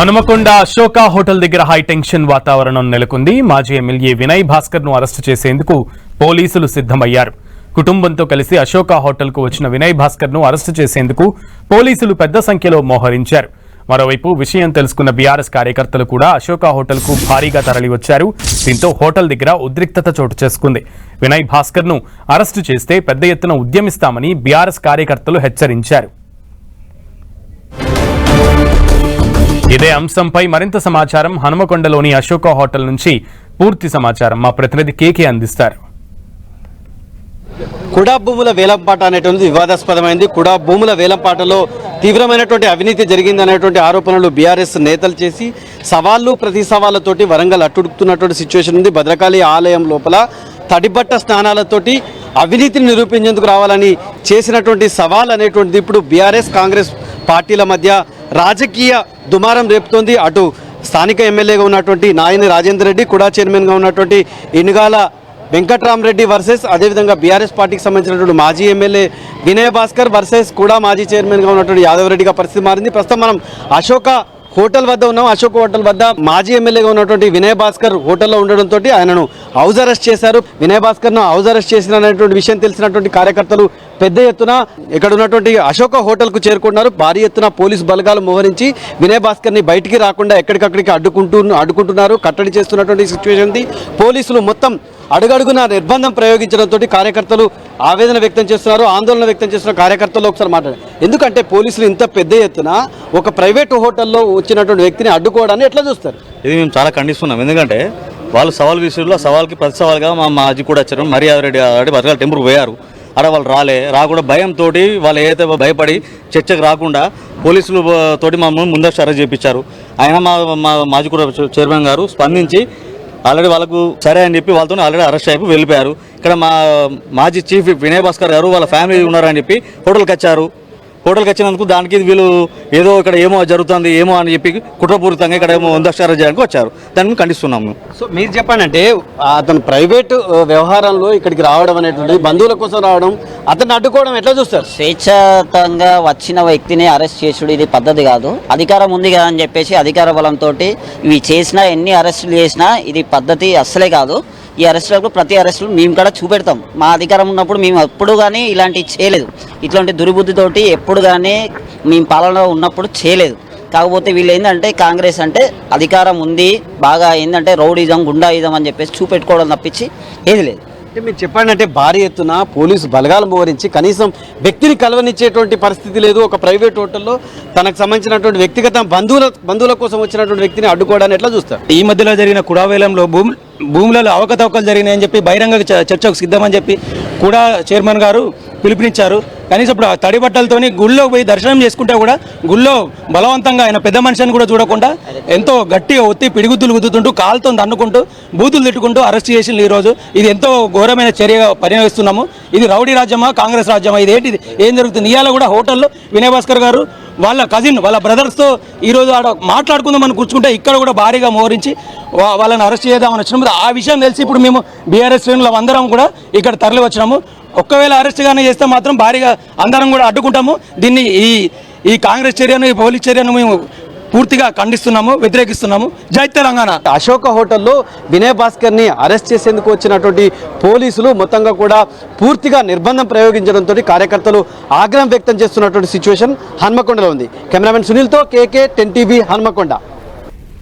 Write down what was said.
Hanumakonda Ashoka hotel దగ్గర high tension వాతావరణం నెలకొంది. మాజీ ఎమ్మెల్యే వినయ్ భాస్కర్ ను అరెస్టు చేసేందుకు పోలీసులు సిద్ధమయ్యారు. కుటుంబంతో కలిసి అశోక హోటల్ కు వచ్చిన వినయ్ భాస్కర్ ను అరెస్టు చేసేందుకు పోలీసులు పెద్ద సంఖ్యలో మోహరించారు. మరోవైపు విషయం తెలుసుకున్న బీఆర్ఎస్ కార్యకర్తలు కూడా అశోక హోటల్ కు భారీగా తరలివచ్చారు. దీంతో హోటల్ దగ్గర ఉద్రిక్తత చోటు చేసుకుంది. వినయ్ భాస్కర్ ను అరెస్టు చేస్తే పెద్ద ఎత్తున ఉద్యమిస్తామని బీఆర్ఎస్ కార్యకర్తలు హెచ్చరించారు. ఇదే అంశంపై మరింత సమాచారం హనుమకొండలోని అశోక హోటల్ నుంచి పూర్తి సమాచారం మా ప్రతినిధి కేకే అందిస్తారు. కుడా భూముల వేలంపాట అనేటువంటి వివాదాస్పదమైంది. కుడా భూముల వేలంపాటలో తీవ్రమైనటువంటి అవినీతి జరిగింది అనేటువంటి ఆరోపణలు బీఆర్ఎస్ నేతలు చేసి సవాళ్లు ప్రతి సవాళ్లతోటి వరంగల్ అట్టుడుకుతున్నటువంటి సిచ్యువేషన్ ఉంది. భద్రకాళి ఆలయం లోపల తడిబట్ట స్నానాలతోటి అవినీతిని నిరూపించేందుకు రావాలని చేసినటువంటి సవాల్ అనేటువంటిది ఇప్పుడు బీఆర్ఎస్ కాంగ్రెస్ పార్టీల మధ్య రాజకీయ దుమారం రేపుతోంది. అటు స్థానిక ఎమ్మెల్యేగా ఉన్నటువంటి నాయని రాజేందర్ రెడ్డి, కుడా చైర్మన్గా ఉన్నటువంటి ఇనుగాల వెంకట్రామరెడ్డి వర్సెస్ అదేవిధంగా బీఆర్ఎస్ పార్టీకి సంబంధించినటువంటి మాజీ ఎమ్మెల్యే వినయ్ భాస్కర్ వర్సెస్ కూడా మాజీ చైర్మన్గా ఉన్నటువంటి యాదవ్ రెడ్డిగా పరిస్థితి మారింది. ప్రస్తుతం మనం అశోక హోటల్ వద్ద ఉన్నాం. అశోక్ హోటల్ వద్ద మాజీ ఎమ్మెల్యేగా ఉన్నటువంటి వినయ్ భాస్కర్ హోటల్లో ఉండడంతో ఆయనను హౌస్ అరెస్ట్ చేశారు. వినయ్ భాస్కర్ను హౌస్ అరెస్ట్ చేసినటువంటి విషయం తెలిసినటువంటి కార్యకర్తలు పెద్ద ఎత్తున ఇక్కడ ఉన్నటువంటి అశోక హోటల్కు చేరుకున్నారు. భారీ ఎత్తున పోలీసు బలగాలు మోహరించి వినయ్ భాస్కర్ని బయటికి రాకుండా ఎక్కడికక్కడికి అడ్డుకుంటున్నారు, కట్టడి చేస్తున్నటువంటి సిచ్యువేషన్ ఉంది. పోలీసులు మొత్తం అడుగడుగున నిర్బంధం ప్రయోగించడంతో కార్యకర్తలు ఆవేదన వ్యక్తం చేస్తున్నారు, ఆందోళన వ్యక్తం చేస్తున్న కార్యకర్తలు ఒకసారి మాట్లాడారు. ఎందుకంటే పోలీసులు ఇంత పెద్ద ఎత్తున ఒక ప్రైవేటు హోటల్లో వచ్చినటువంటి వ్యక్తిని అడ్డుకోవడాన్ని ఎట్లా చూస్తారు? ఇది మేము చాలా ఖండిస్తున్నాం. ఎందుకంటే వాళ్ళు సవాల్ విషయంలో సవాల్కి ప్రతి సవాల్గా మా మాజీ కూడా వచ్చారు. మర్యాదరెడ్డి బతకాల టెంపుల్కి పోయారు. అక్కడ వాళ్ళు రాకుండా భయంతో వాళ్ళు ఏదైతే భయపడి చర్చకు రాకుండా పోలీసులు తోటి మమ్మల్ని ముందస్తు అరెస్ట్ చేయించారు. ఆయన మా మాజీ కూడా చైర్మన్ గారు స్పందించి ఆల్రెడీ వాళ్ళకు సరే అని చెప్పి వాళ్ళతో ఆల్రెడీ అరెస్ట్ అయిపోయి వెళ్ళిపోయారు. ఇక్కడ మా మాజీ చీఫ్ వినయ్ భాస్కర్ గారు వాళ్ళ ఫ్యామిలీ ఉన్నారని చెప్పి హోటల్కి వచ్చారు. హోటల్కి వచ్చినందుకు దానికి వీళ్ళు ఏదో ఇక్కడ ఏమో జరుగుతుంది ఏమో అని చెప్పి కుట్రపూరితంగా ఇక్కడ ఏమో ముందస్తు చేయడానికి వచ్చారు. దాన్ని ఖండిస్తున్నాము. సో మీరు చెప్పండి, అంటే అతను ప్రైవేటు వ్యవహారంలో ఇక్కడికి రావడం అనేటువంటి బంధువుల కోసం రావడం, అతన్ని అడ్డుకోవడం ఎట్లా చూస్తారు? స్వేచ్ఛాతంగా వచ్చిన వ్యక్తిని అరెస్ట్ చేసుడు ఇది పద్ధతి కాదు. అధికారం ఉంది కదా అని చెప్పేసి అధికార బలంతో ఇవి చేసినా ఎన్ని అరెస్టులు చేసినా ఇది పద్ధతి అస్సలే కాదు. ఈ అరెస్టులకు ప్రతి అరెస్టులు మేము కూడా చూపెడతాం. మా అధికారం ఉన్నప్పుడు మేము ఎప్పుడు కానీ ఇలాంటివి చేయలేదు. ఇట్లాంటి దుర్బుద్ధితోటి ఎప్పుడు కానీ మేము పాలనలో ఉన్నప్పుడు చేయలేదు. కాకపోతే వీళ్ళు ఏంటంటే కాంగ్రెస్ అంటే అధికారం ఉంది బాగా ఏంటంటే రౌడీజం గుండాయిజం అని చెప్పేసి చూపెట్టుకోవడం తప్పించి ఏది లేదు. అంటే మీరు చెప్పండి, అంటే భారీ ఎత్తున పోలీసు బలగాలు మోహరించి కనీసం వ్యక్తిని కలవనిచ్చేటువంటి పరిస్థితి లేదు. ఒక ప్రైవేట్ హోటల్లో తనకు సంబంధించినటువంటి వ్యక్తిగత బంధువుల కోసం వచ్చినటువంటి వ్యక్తిని అడ్డుకోవడాన్ని ఎట్లా చూస్తారు? ఈ మధ్యలో జరిగిన కుడావేలంలో భూములలో అవకతవకలు జరిగినాయని చెప్పి బహిరంగ చర్చకు సిద్ధమని చెప్పి కూడా చైర్మన్ గారు పిలుపునిచ్చారు. కనీసం ఇప్పుడు తడి బట్టలతోని గుళ్ళో పోయి దర్శనం చేసుకుంటే కూడా గుళ్ళో బలవంతంగా ఆయన పెద్ద మనిషిని కూడా చూడకుండా ఎంతో గట్టిగా ఒత్తి పిడిగుద్దులు గుద్దుతుంటూ కాలుతో దన్నుకుంటూ బూతులు తిట్టుకుంటూ అరెస్ట్ చేసింది. ఈరోజు ఇది ఎంతో ఘోరమైన చర్యగా పరిగణిస్తున్నాము. ఇది రౌడీ రాజ్యమా కాంగ్రెస్ రాజ్యమా? ఇది ఏంటిది? ఏం జరుగుతుంది? ఇవాళ కూడా హోటల్లో వినయ్ భాస్కర్ గారు వాళ్ళ కజిన్ వాళ్ళ బ్రదర్స్తో ఈరోజు ఆడ మాట్లాడుకుందామని కూర్చుంటే ఇక్కడ కూడా భారీగా మోహరించి వాళ్ళని అరెస్ట్ చేద్దామని వచ్చినాము. ఆ విషయం తెలిసి ఇప్పుడు మేము బీఆర్ఎస్ శ్రేణులు అందరం కూడా ఇక్కడ తరలి వచ్చినాము. ఒక్కవేళ అరెస్ట్ గానే చేస్తే మాత్రం భారీగా అందరం కూడా అడ్డుకుంటాము. దీన్ని ఈ కాంగ్రెస్ చర్యను ఈ పోలీస్ చర్యను మేము పూర్తిగా ఖండిస్తున్నాము, వ్యతిరేకిస్తున్నాము. జై తెలంగాణ. అశోక హోటల్లో వినయ్ భాస్కర్ని అరెస్ట్ చేసేందుకు వచ్చినటువంటి పోలీసులు మొత్తంగా కూడా పూర్తిగా నిర్బంధం ప్రయోగించడంతో కార్యకర్తలు ఆగ్రహం వ్యక్తం చేస్తున్నటువంటి సిచ్యువేషన్ హన్మకొండలో ఉంది. కెమెరామెన్ సునీల్తో కేకే 10 TV హన్మకొండ.